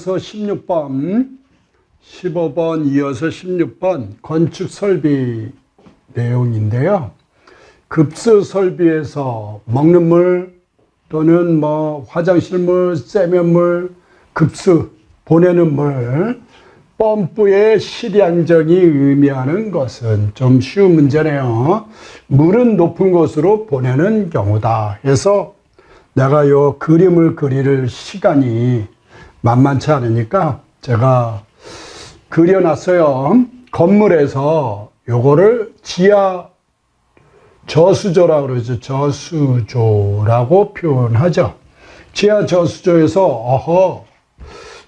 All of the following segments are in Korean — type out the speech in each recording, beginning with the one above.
이어서 16번, 15번 이어서 16번 건축 설비 내용인데요. 급수 설비에서 먹는 물 또는 화장실 물, 세면물, 급수 보내는 물, 펌프의 실양정이 의미하는 것은 좀 쉬운 문제네요. 물은 높은 곳으로 보내는 경우다 해서 내가 요 그림을 그릴 시간이 만만치 않으니까 제가 그려놨어요. 건물에서 요거를 지하 저수조라고 그러죠. 저수조라고 표현하죠. 지하 저수조에서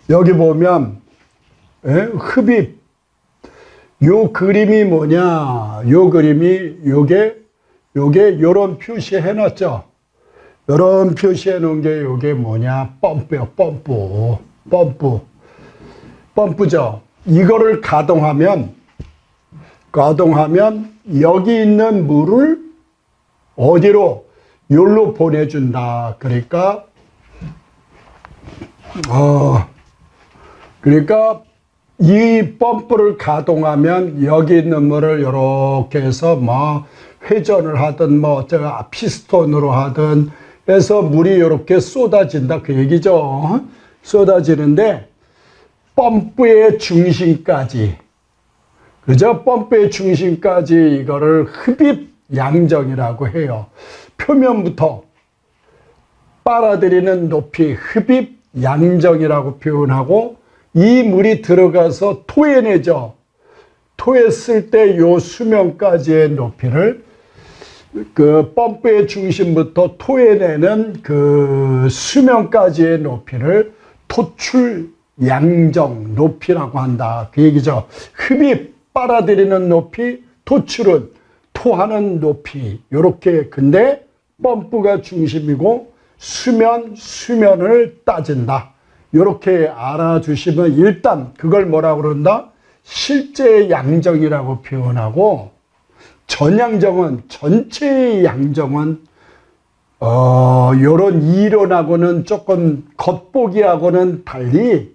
여기 보면 흡입 요 그림이 뭐냐? 요 그림이 요게 요런 표시해 놨죠. 요런 표시해 놓은 게 요게 뭐냐? 펌프요. 펌프죠. 이거를 가동하면 여기 있는 물을 어디로? 요로 보내준다. 그러니까 이 펌프를 가동하면 여기 있는 물을 이렇게 해서 회전을 하든 피스톤으로 하든 해서 물이 이렇게 쏟아진다. 그 얘기죠. 쏟아지는데 펌프의 중심까지, 그죠? 펌프의 중심까지 이거를 흡입 양정이라고 해요. 표면부터 빨아들이는 높이 흡입 양정이라고 표현하고, 이 물이 들어가서 토해내죠. 토했을 때 요 수면까지의 높이를 그 펌프의 중심부터 토해내는 그 수면까지의 높이를 토출 양정 높이라고 한다. 그 얘기죠. 흡입 빨아들이는 높이, 토출은 토하는 높이. 요렇게. 근데 펌프가 중심이고 수면을 따진다. 요렇게 알아주시면 일단 그걸 뭐라고 그런다? 실제 양정이라고 표현하고, 전양정은, 전체의 양정은 요런 이론하고는 조금 겉보기하고는 달리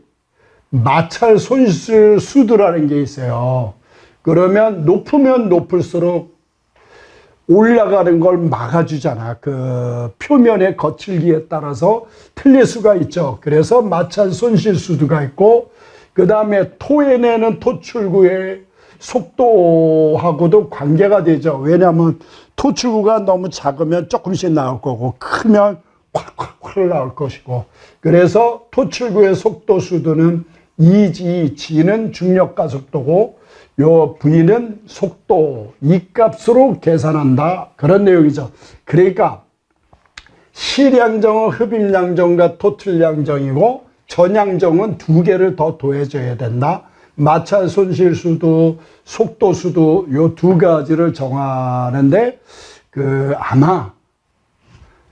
마찰 손실 수두라는 게 있어요. 그러면 높으면 높을수록 올라가는 걸 막아주잖아. 그 표면의 거칠기에 따라서 틀릴 수가 있죠. 그래서 마찰 손실 수두가 있고, 그 다음에 토해내는 토출구의 속도하고도 관계가 되죠. 왜냐하면 토출구가 너무 작으면 조금씩 나올 거고, 크면 콱콱콱 나올 것이고, 그래서 토출구의 속도 수두는 G는 중력가속도고, 요 V는 속도, 이 값으로 계산한다. 그런 내용이죠. 그러니까 실양정은 흡입양정과 토출양정이고, 전양정은 두 개를 더 더해줘야 된다. 마찰 손실수도, 속도수도 요 두 가지를 정하는데, 아마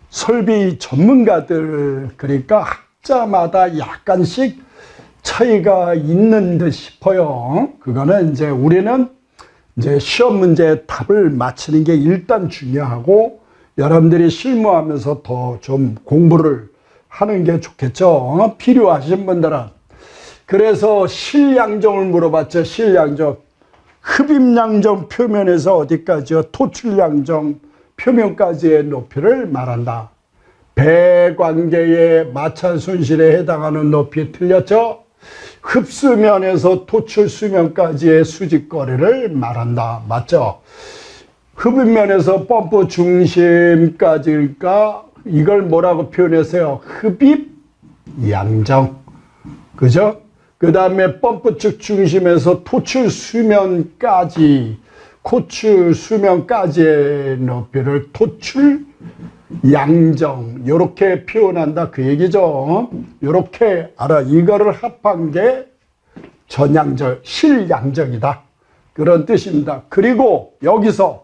설비 전문가들, 그러니까 학자마다 약간씩 차이가 있는 듯 싶어요. 그거는 이제 우리는 시험 문제 답을 맞히는 게 일단 중요하고, 여러분들이 실무하면서 더 좀 공부를 하는 게 좋겠죠. 필요하신 분들은. 그래서 실양정을 물어봤죠. 실양정. 흡입양정 표면에서 어디까지요? 토출양정 표면까지의 높이를 말한다. 배관계의 마찰 손실에 해당하는 높이 틀렸죠? 흡수면에서 토출 수면까지의 수직거리를 말한다. 맞죠? 흡입면에서 펌프 중심까지니까 이걸 뭐라고 표현했어요? 흡입 양정. 그죠? 그 다음에 펌프 측 중심에서 토출 수면까지의 높이를 토출 양정, 요렇게 표현한다. 그 얘기죠. 요렇게 알아. 이거를 합한 게 전양정, 실양정이다. 그런 뜻입니다. 그리고 여기서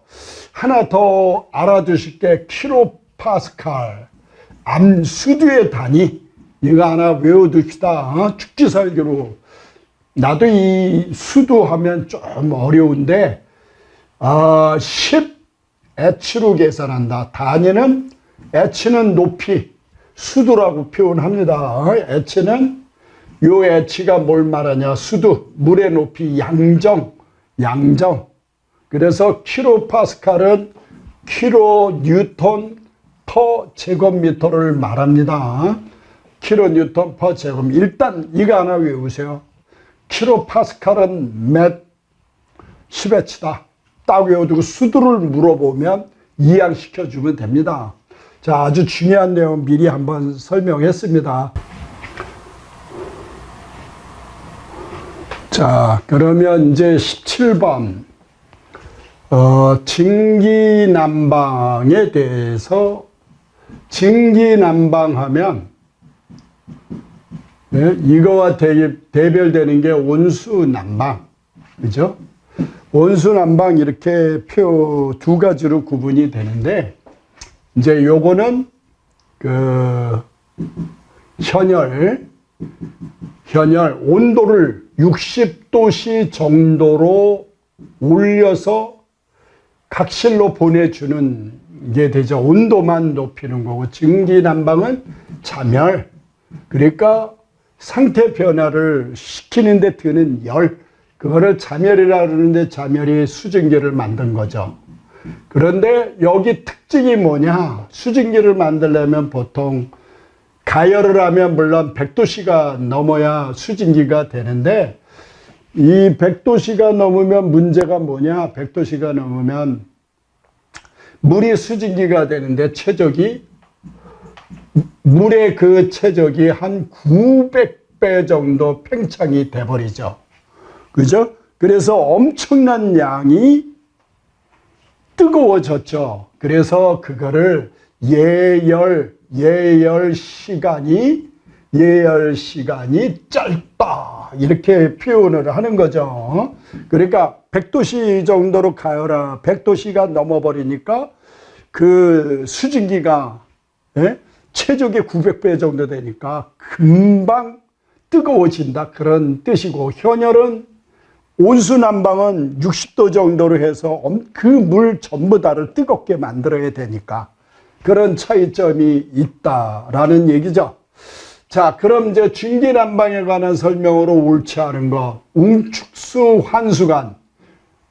하나 더 알아두실 게 킬로파스칼, 암수두의 단위. 이거 하나 외워둡시다. 축지설교로. 나도 이 수두 하면 좀 어려운데, 10H로 계산한다. H는 높이, 수두라고 표현합니다. H는 요 H가 뭘 말하냐? 수두, 물의 높이, 양정. 그래서 킬로파스칼은 킬로 뉴턴 퍼 제곱미터를 말합니다. 킬로 뉴턴 퍼 제곱. 일단 이거 하나 외우세요. 킬로파스칼은 몇 10H다. 딱 외워두고 수두를 물어보면 이해시켜주면 됩니다. 자, 아주 중요한 내용 미리 한번 설명했습니다. 자, 그러면 이제 17번 증기난방에 대해서 증기난방하면 네, 이거와 대별되는 게 온수난방, 그죠? 온수난방 이렇게 두 가지로 구분이 되는데, 이제 요거는 현열 온도를 60도씨 정도로 올려서 각실로 보내주는 게 되죠. 온도만 높이는 거고, 증기난방은 자멸, 그러니까 상태 변화를 시키는 데 드는 열, 그거를 자멸이라 그러는데 자멸이 수증기를 만든 거죠. 그런데 여기 특징이 뭐냐? 수증기를 만들려면 보통 가열을 하면 물론 100도씨가 넘어야 수증기가 되는데, 이 100도씨가 넘으면 문제가 뭐냐? 100도씨가 넘으면 물이 수증기가 되는데 물의 그 최적이 한 900배 정도 팽창이 돼버리죠. 그죠? 그래서 엄청난 양이 뜨거워졌죠. 그래서 그거를 예열 시간이 짧다, 이렇게 표현을 하는 거죠. 그러니까 100도씨 정도로 가열하, 100도씨가 넘어버리니까 그 수증기가 최적의 900배 정도 되니까 금방 뜨거워진다, 그런 뜻이고, 현열은 온수난방은 60도 정도로 해서 그 물 전부 다를 뜨겁게 만들어야 되니까 그런 차이점이 있다라는 얘기죠. 자, 그럼 이제 증기난방에 관한 설명으로 옳지 않은 거, 웅축수 환수관,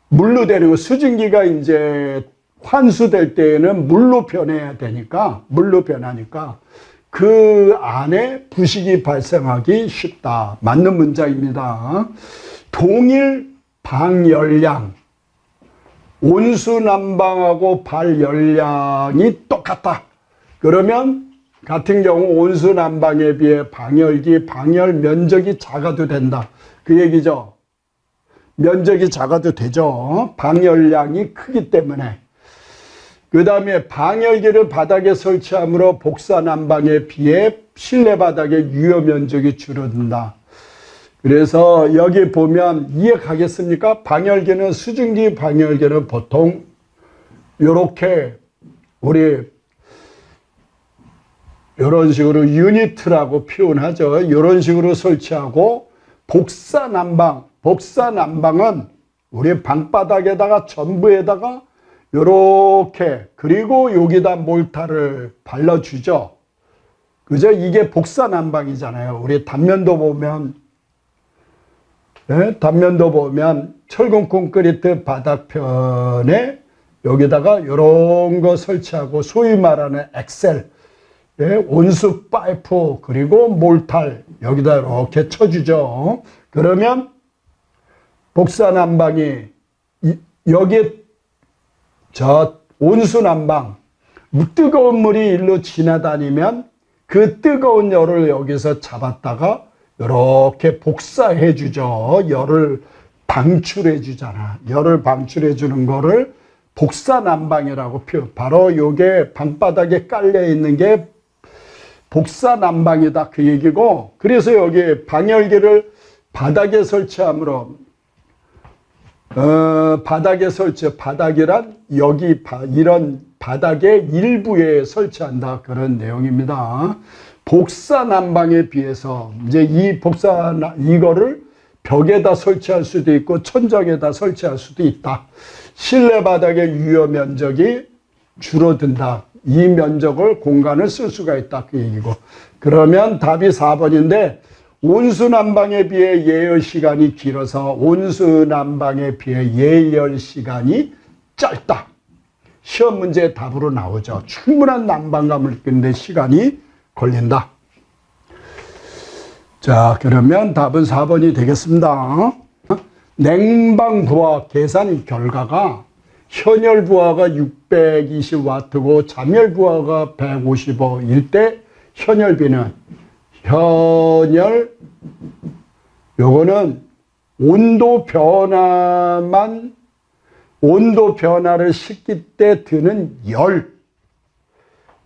물로 되는 거, 수증기가 이제 환수될 때에는 물로 변해야 되니까, 물로 변하니까 그 안에 부식이 발생하기 쉽다. 맞는 문장입니다. 동일 방열량, 온수난방하고 발열량이 똑같다. 그러면 같은 경우 온수난방에 비해 방열 면적이 작아도 된다, 그 얘기죠. 면적이 작아도 되죠. 방열량이 크기 때문에. 그 다음에 방열기를 바닥에 설치함으로 복사난방에 비해 실내 바닥의 유효 면적이 줄어든다. 그래서 여기 보면 이해 가겠습니까? 방열기는, 수증기 방열기는 보통 이렇게 우리 이런 식으로 유니트라고 표현하죠. 이런 식으로 설치하고, 복사난방은 우리 방바닥에다가 전부에다가 이렇게, 그리고 여기다 몰타를 발라주죠. 그죠? 이게 복사난방이잖아요. 우리 단면도 보면 철근 콘크리트 바닥편에 여기다가 이런 거 설치하고, 소위 말하는 엑셀, 온수 파이프, 그리고 몰탈 여기다 이렇게 쳐주죠. 그러면 복사난방이 여기 온수난방, 뜨거운 물이 일로 지나다니면 그 뜨거운 열을 여기서 잡았다가 이렇게 복사해 주죠. 열을 방출해 주잖아. 열을 방출해 주는 거를 복사난방이라고 표현. 바로 요게 방바닥에 깔려 있는 게 복사난방이다, 그 얘기고, 그래서 여기 방열기를 바닥에 설치함으로, 바닥이란 여기 이런 바닥의 일부에 설치한다, 그런 내용입니다. 복사난방에 비해서 이제 이거를 벽에다 설치할 수도 있고 천장에다 설치할 수도 있다. 실내 바닥의 유효 면적이 줄어든다. 이 면적을 공간을 쓸 수가 있다, 그 얘기고. 그러면 답이 4번인데 온수난방에 비해 예열 시간이 길어서 온수난방에 비해 예열 시간이 짧다. 시험 문제 답으로 나오죠. 충분한 난방감을 느끼는데 시간이 걸린다. 자, 그러면 답은 4번이 되겠습니다. 냉방 부하 계산 결과가 현열 부하가 620W고 잠열 부하가 155일 때 현열비는 요거는 온도 변화를 시킬 때 드는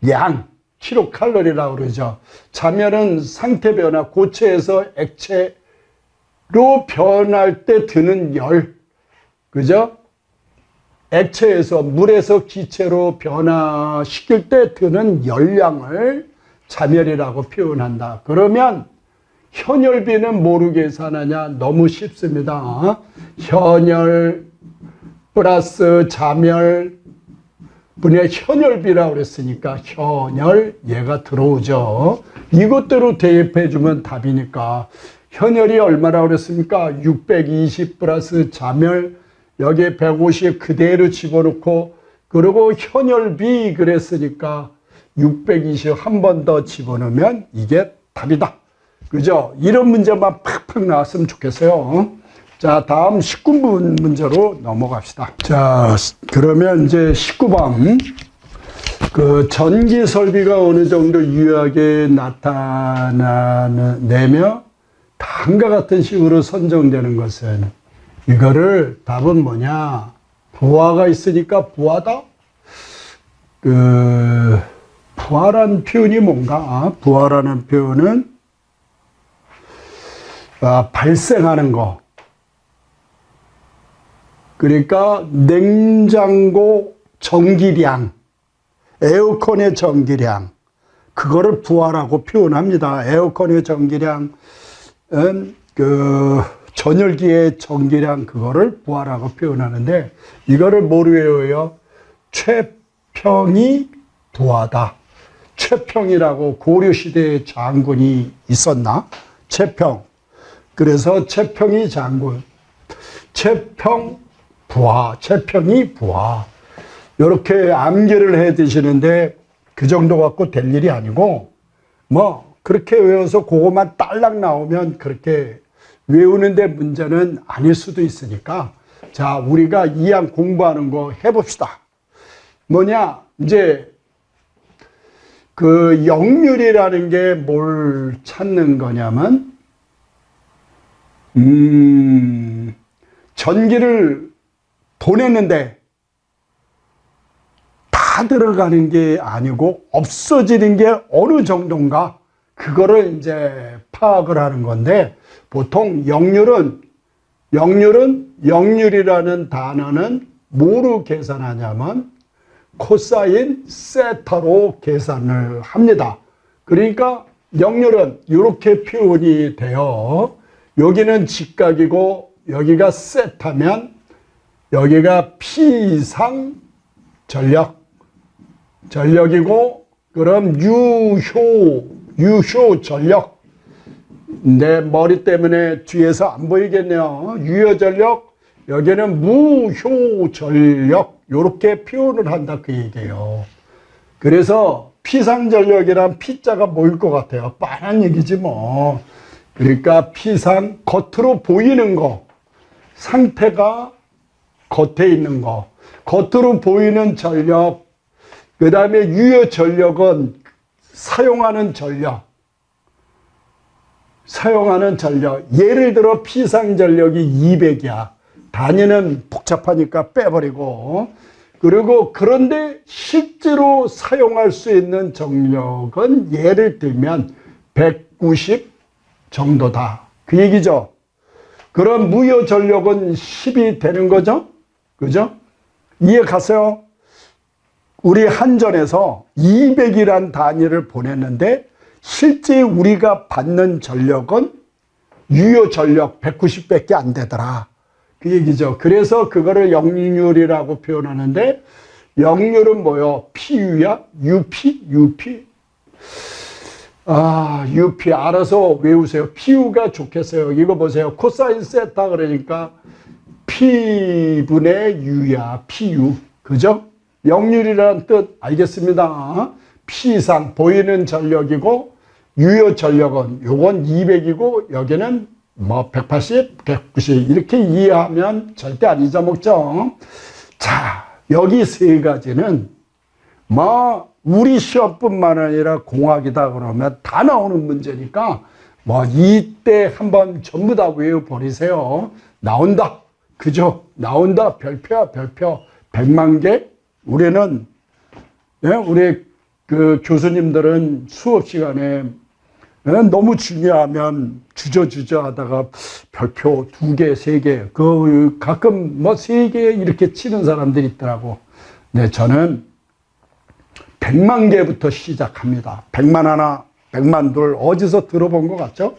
양 킬로칼로리라고 그러죠. 잠열은 상태 변화, 고체에서 액체로 변할 때 드는 그죠? 액체에서 물에서 기체로 변화시킬 때 드는 열량을 잠열이라고 표현한다. 그러면 현열비는 뭐로 계산하냐? 너무 쉽습니다. 현열 플러스 잠열 분의 현열비라고 그랬으니까 현열 얘가 들어오죠. 이것대로 대입해 주면 답이니까 현열이 얼마라고 그랬습니까? 620 플러스 잠열 여기에 150 그대로 집어넣고 그리고 현열비 그랬으니까 620 한 번 더 집어넣으면 이게 답이다. 그죠? 이런 문제만 팍팍 나왔으면 좋겠어요. 자, 다음 19번 문제로 넘어갑시다. 자, 그러면 이제 19번. 그 전기 설비가 어느 정도 유효하게 나타내며 다음과 같은 식으로 선정되는 것은 이거를 답은 뭐냐? 부하가 있으니까 부하다? 부하라는 표현이 뭔가? 부하라는 표현은 발생하는 거. 그러니까 냉장고 전기량, 에어컨의 전기량, 그거를 부하라고 표현합니다. 에어컨의 전기량은 전열기의 전기량 그거를 부하라고 표현하는데 이거를 뭐로 외워요? 최평이 부하다. 최평이라고 고려시대에 장군이 있었나? 최평. 그래서 최평이 장군. 최평 부하, 최평이 부하. 이렇게 암기를 해 드시는데 그 정도 갖고 될 일이 아니고 뭐 그렇게 외워서 그것만 딸락 나오면 그렇게 외우는데 문제는 아닐 수도 있으니까 자, 우리가 이항 공부하는 거 해봅시다. 뭐냐, 이제 그 역률이라는 게 뭘 찾는 거냐면 전기를 보냈는데 다 들어가는 게 아니고 없어지는 게 어느 정도인가 그거를 이제 파악을 하는 건데 보통 역률이라는 단어는 뭐로 계산하냐면 코사인 세타로 계산을 합니다. 그러니까 역률은 이렇게 표현이 돼요. 여기는 직각이고 여기가 세타면 여기가 피상 전력이고 그럼 유효 전력. 내 머리 때문에 뒤에서 안 보이겠네요. 유효 전력, 여기는 무효 전력. 이렇게 표현을 한다 그 얘기예요. 그래서 피상 전력이란 피자가 뭐일 것 같아요? 뻔한 얘기지 뭐. 그러니까 피상, 겉으로 보이는 거, 상태가 겉에 있는 거, 겉으로 보이는 전력, 그 다음에 유효 전력은 사용하는 전력. 예를 들어 피상 전력이 200이야. 단위는 복잡하니까 빼버리고. 그리고 그런데 실제로 사용할 수 있는 전력은 예를 들면 190 정도다. 그 얘기죠. 그럼 무효 전력은 10이 되는 거죠? 그죠? 이해 갔어요? 우리 한전에서 200이란 단위를 보냈는데 실제 우리가 받는 전력은 유효 전력 190밖에 안 되더라. 그 얘기죠. 그래서 그거를 역률이라고 표현하는데 역률은 뭐요? PU야? UP? UP 알아서 외우세요. PU가 좋겠어요. 이거 보세요. 코사인 세타 그러니까 P분의 U야. PU. 그죠? 역률이라는 뜻 알겠습니다. P상 보이는 전력이고 유효 전력은 요건 200이고 여기는 뭐 180, 190 이렇게 이해하면 절대 안 잊어먹죠. 자, 여기 세 가지는 뭐 우리 시험뿐만 아니라 공학이다 그러면 다 나오는 문제니까 뭐 이때 한번 전부 다 외워버리세요. 나온다. 그죠? 나온다. 별표야 별표. 100만 개. 우리는 우리 그 교수님들은 수업 시간에 너무 중요하면 주저주저 하다가 별표 2개, 3개, 가끔 뭐 3개 이렇게 치는 사람들이 있더라고. 네, 저는 100만 개부터 시작합니다. 100만 하나, 100만 둘, 어디서 들어본 것 같죠?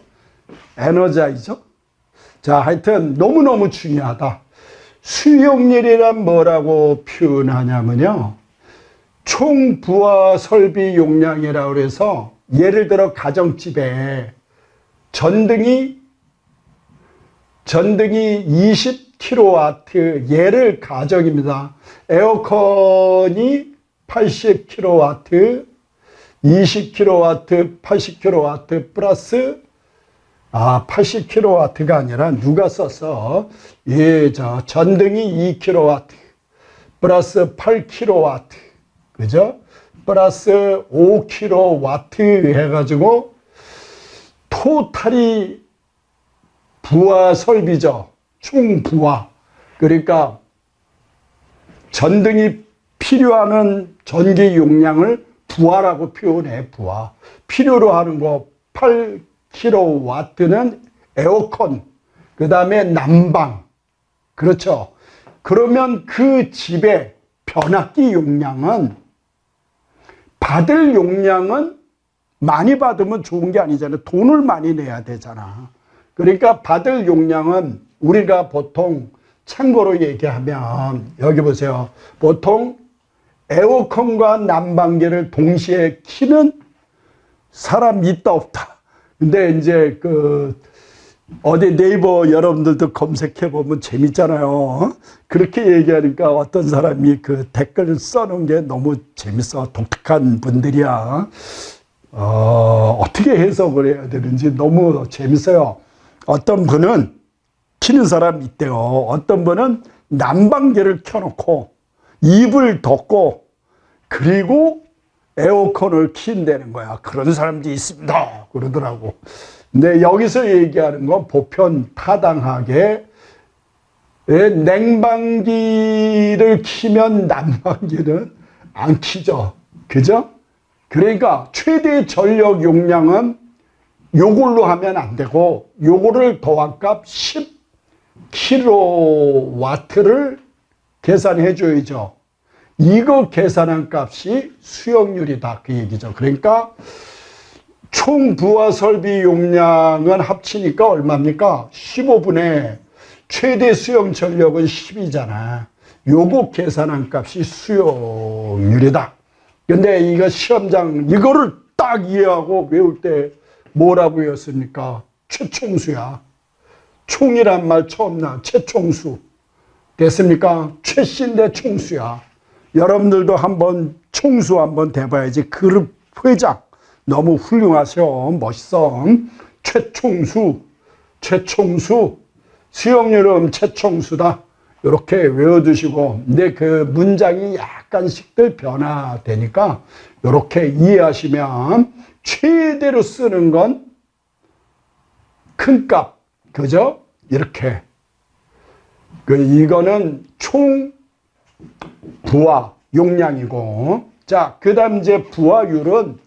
에너자이저? 자, 하여튼 너무너무 중요하다. 수용률이란 뭐라고 표현하냐면요. 총 부하 설비 용량이라고 해서 예를 들어 가정집에 전등이 20kW, 얘를 가정입니다. 에어컨이 80kW, 20kW, 80kW 플러스 80kW가 아니라 누가 썼어? 예, 전등이 2kW 플러스 8kW, 그죠? 플러스 5kW 해가지고 토탈이 부하 설비죠. 총 부하. 그러니까 전등이 필요하는 전기 용량을 부하라고 표현해. 부하. 필요로 하는 거 8kW는 에어컨, 그 다음에 난방. 그렇죠. 그러면 그 집의 변압기 용량은 받을 용량은 많이 받으면 좋은 게 아니잖아요. 돈을 많이 내야 되잖아. 그러니까 받을 용량은 우리가 보통 참고로 얘기하면 여기 보세요. 보통 에어컨과 난방기를 동시에 켜는 사람 있다 없다. 근데 이제 어디 네이버 여러분들도 검색해 보면 재밌잖아요. 그렇게 얘기하니까 어떤 사람이 댓글 써놓은 게 너무 재밌어. 독특한 분들이야. 어떻게 해석을 해야 되는지 너무 재밌어요. 어떤 분은 키는 사람이 있대요. 어떤 분은 난방기를 켜놓고 이불 덮고 그리고 에어컨을 킨다는 거야. 그런 사람들이 있습니다. 그러더라고. 근데 여기서 얘기하는 건 보편 타당하게 냉방기를 키면 난방기는 안 키죠. 그죠? 그러니까 최대 전력 용량은 요걸로 하면 안 되고 요거를 더한 값 10kW를 계산해 줘야죠. 이거 계산한 값이 수용률이다. 그 얘기죠. 그러니까 총 부하 설비 용량은 합치니까 얼마입니까? 15분의 최대 수용 전력은 10이잖아. 요거 계산한 값이 수용률이다. 근데 이거 시험장 이거를 딱 이해하고 외울 때 뭐라고 외웠습니까? 최총수야. 총이란 말 처음 나. 최총수. 됐습니까? 최씨인데 총수야. 여러분들도 한번 총수 한번 돼봐야지. 그룹 회장. 너무 훌륭하셔. 멋있어. 최총수. 수용률은 최총수다. 이렇게 외워두시고, 근데 그 문장이 약간씩들 변화되니까 이렇게 이해하시면 최대로 쓰는 건 큰 값. 그죠? 이렇게. 이거는 총 부하 용량이고. 자, 그 다음 이제 부하율은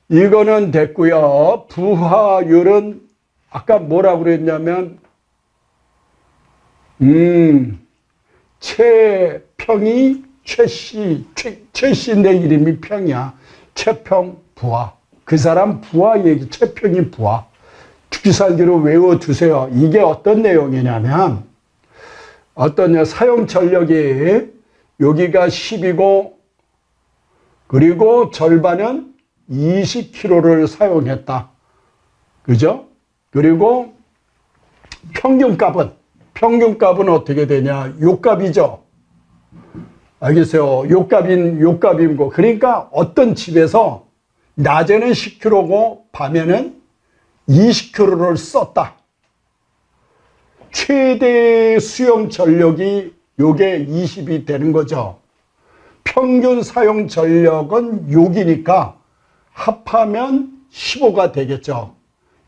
이거는 됐고요. 부하율은 아까 뭐라고 그랬냐면 최평이 최씨인데 이름이 평이야. 최평 부하. 그 사람 부하 얘기. 최평이 부하. 죽기살기로 외워두세요. 이게 어떤 내용이냐면 어떤 사용 전력이 여기가 10이고 그리고 절반은 20kg를 사용했다. 그죠? 그리고 평균값은 어떻게 되냐? 요값이죠. 알겠어요? 요값인 거. 그러니까 어떤 집에서 낮에는 10kg고 밤에는 20kg를 썼다. 최대 수용 전력이 요게 20이 되는 거죠. 평균 사용 전력은 6이니까 합하면 15가 되겠죠.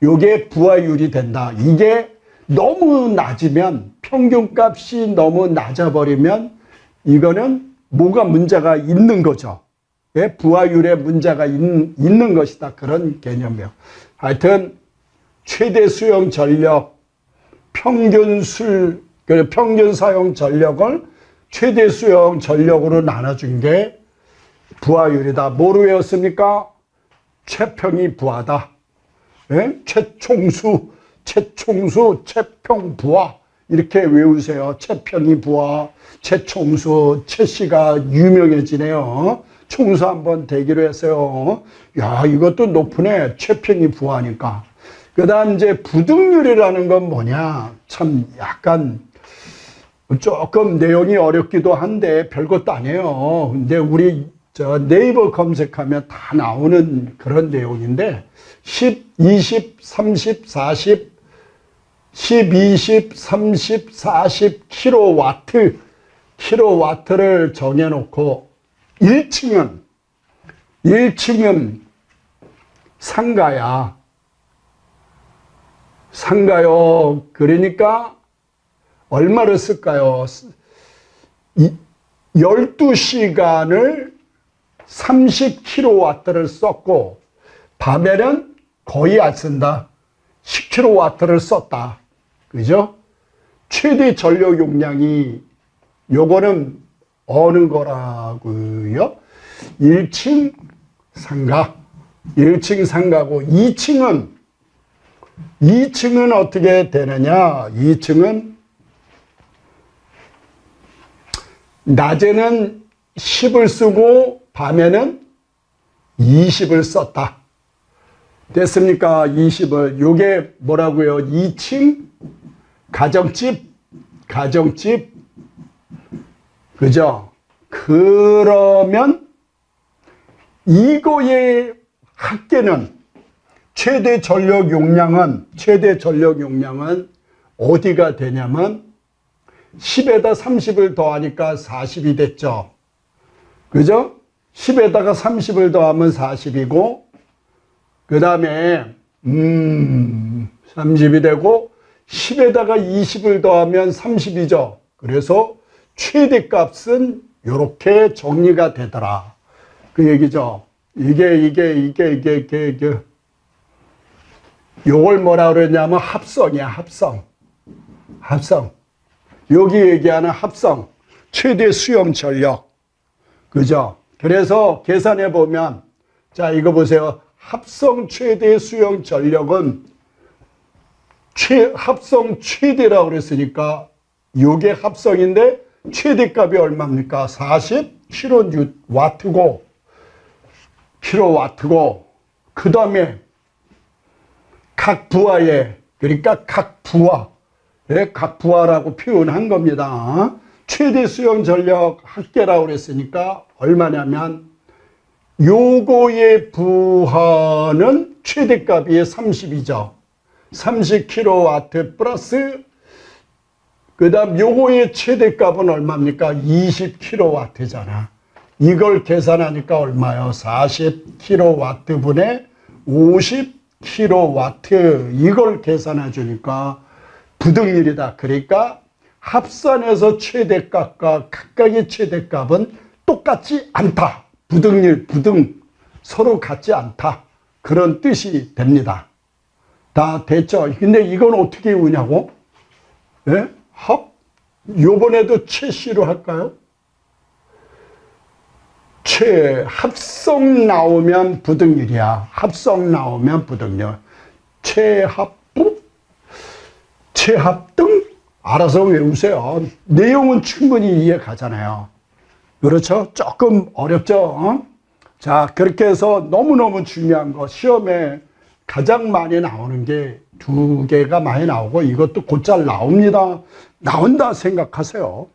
요게 부하율이 된다. 이게 너무 낮으면, 평균값이 너무 낮아버리면 이거는 뭐가 문제가 있는 거죠. 예? 부하율에 문제가 있는 것이다. 그런 개념이에요. 하여튼 최대 수용 전력, 평균 사용 전력을 최대 수용 전력으로 나눠준 게 부하율이다. 뭐로 외웠습니까? 최평이 부하다. 예? 최총수, 최평 부하. 이렇게 외우세요. 최평이 부하, 최총수, 최씨가 유명해지네요. 총수 한번 되기로 했어요. 야, 이것도 높으네. 최평이 부하니까. 그 다음 이제 부등률이라는 건 뭐냐. 참 약간 조금 내용이 어렵기도 한데 별것도 아니에요. 근데 우리 네이버 검색하면 다 나오는 그런 내용인데 10, 20, 30, 40, 10, 20, 30, 40 킬로와트를 정해놓고 1층은 상가야. 그러니까 얼마를 쓸까요? 12시간을 30kW를 썼고 밤에는 거의 안 쓴다. 10kW를 썼다. 그죠? 최대 전력 용량이 요거는 어느 거라고요? 1층 상가고 2층은 어떻게 되느냐? 2층은 낮에는 10을 쓰고 밤에는 20을 썼다. 됐습니까? 20을. 요게 뭐라고요? 2층 가정집. 그죠? 그러면 이거의 합계는 최대 전력 용량은 어디가 되냐면 10에다 30을 더하니까 40이 됐죠. 그죠? 10에다가 30을 더하면 40이고 그 다음에 30이 되고 10에다가 20을 더하면 30이죠. 그래서 최대값은 이렇게 정리가 되더라. 그 얘기죠. 이게 요걸 뭐라 그러냐면 합성이야. 합성. 여기 얘기하는 합성. 최대 수용 전력. 그죠? 그래서 계산해 보면 자, 이거 보세요. 합성 최대 수용 전력은 합성 최대라고 그랬으니까 요게 합성인데 최대값이 얼마입니까? 40kW고 그 다음에 각 부하에 그러니까 각 부하라고 표현한 겁니다. 최대 수용 전력 합계라고 그랬으니까 얼마냐면 요거의 부하는 최대값이 30이죠. 30kW 플러스 그 다음 요거의 최대값은 얼마입니까? 20kW잖아. 이걸 계산하니까 얼마요? 40kW 분의 50kW. 이걸 계산해 주니까 부등률이다. 그러니까 합산해서 최대값과 각각의 최대값은 똑같지 않다. 부등 서로 같지 않다. 그런 뜻이 됩니다. 다 됐죠? 근데 이건 어떻게 외우냐고? 예? 요번에도 최씨로 할까요? 합성 나오면 부등률이야. 합성 나오면 부등률. 최합등? 알아서 외우세요. 내용은 충분히 이해 가잖아요. 그렇죠? 조금 어렵죠? 자, 그렇게 해서 너무너무 중요한 거, 시험에 가장 많이 나오는 게 두 개가 많이 나오고, 이것도 곧잘 나옵니다. 나온다 생각하세요.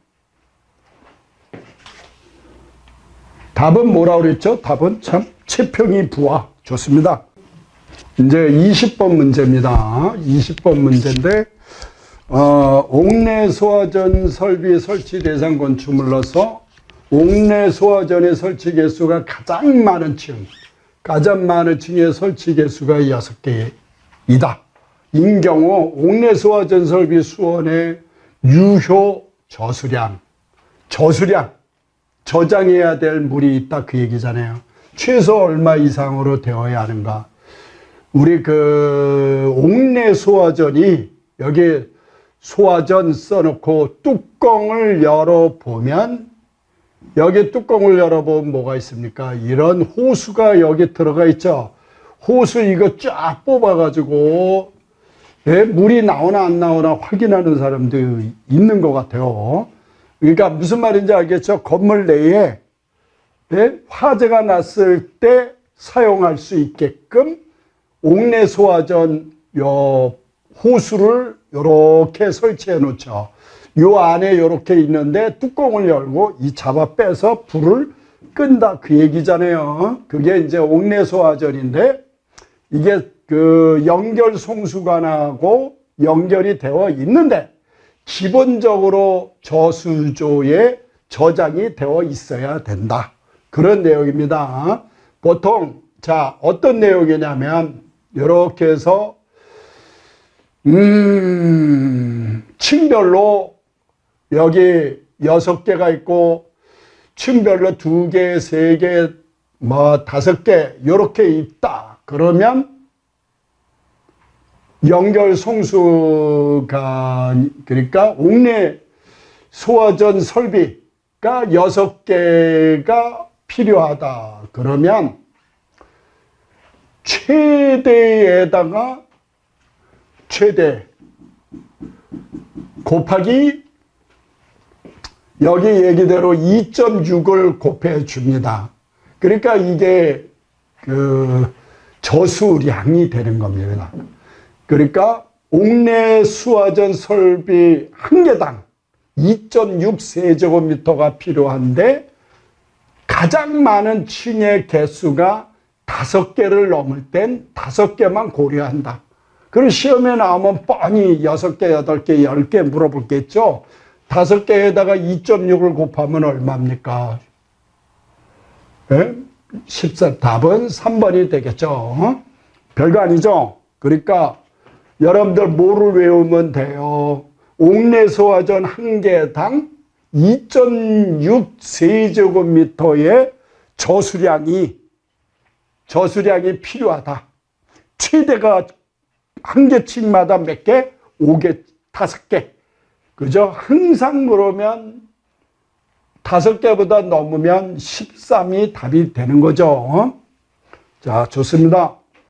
답은 뭐라고 그랬죠? 답은 참 채평이 부하. 좋습니다. 이제 20번 문제입니다. 20번 문제인데, 옥내 소화전 설비 설치 대상 건축물로서 옥내 소화전의 설치 개수가 가장 많은 층, 가장 많은 층의 설치 개수가 6개이다. 인 경우 옥내 소화전 설비 수원의 유효 저수량, 저장해야 될 물이 있다 그 얘기잖아요. 최소 얼마 이상으로 되어야 하는가. 우리 그 옥내 소화전이 여기 소화전 써놓고 뚜껑을 열어보면, 여기 뚜껑을 열어보면 뭐가 있습니까? 이런 호수가 여기 들어가 있죠. 호수 이거 쫙 뽑아가지고 물이 나오나 안 나오나 확인하는 사람도 있는 것 같아요. 그러니까 무슨 말인지 알겠죠? 건물 내에 화재가 났을 때 사용할 수 있게끔 옥내 소화전 호수를 이렇게 설치해 놓죠. 요 안에 이렇게 있는데 뚜껑을 열고 이 잡아 빼서 불을 끈다 그 얘기잖아요. 그게 이제 옥내 소화전인데, 이게 그 연결 송수관하고 연결이 되어 있는데 기본적으로 저수조에 저장이 되어 있어야 된다. 그런 내용입니다. 보통 자 어떤 내용이냐면 이렇게 해서 층별로 여기 6개가 있고 층별로 2개, 3개, 뭐 5개 이렇게 있다. 그러면 연결 송수관, 그러니까 옥내 소화전 설비가 6개가 필요하다. 그러면 최대에다가 최대 곱하기 여기 얘기대로 2.6을 곱해 줍니다. 그러니까 이게 그 저수량이 되는 겁니다. 그러니까 옥내 소화전 설비 한 개당 2.6 세제곱미터가 필요한데 가장 많은 층의 개수가 5개를 넘을 땐 5개만 고려한다. 그럼 시험에 나오면 뻔히 6개, 8개, 10개 물어보겠죠. 5개에다가 2.6을 곱하면 얼마입니까? 14. 답은 3번이 되겠죠. 별거 아니죠. 그러니까 여러분들 뭐를 외우면 돼요? 옥내 소화전 한 개당 2.6 세제곱미터의 저수량이 필요하다. 최대가 한 개 층마다 몇 개? 5개, 5개. 그죠? 항상 그러면 5개보다 넘으면 13이 답이 되는 거죠. 자, 좋습니다.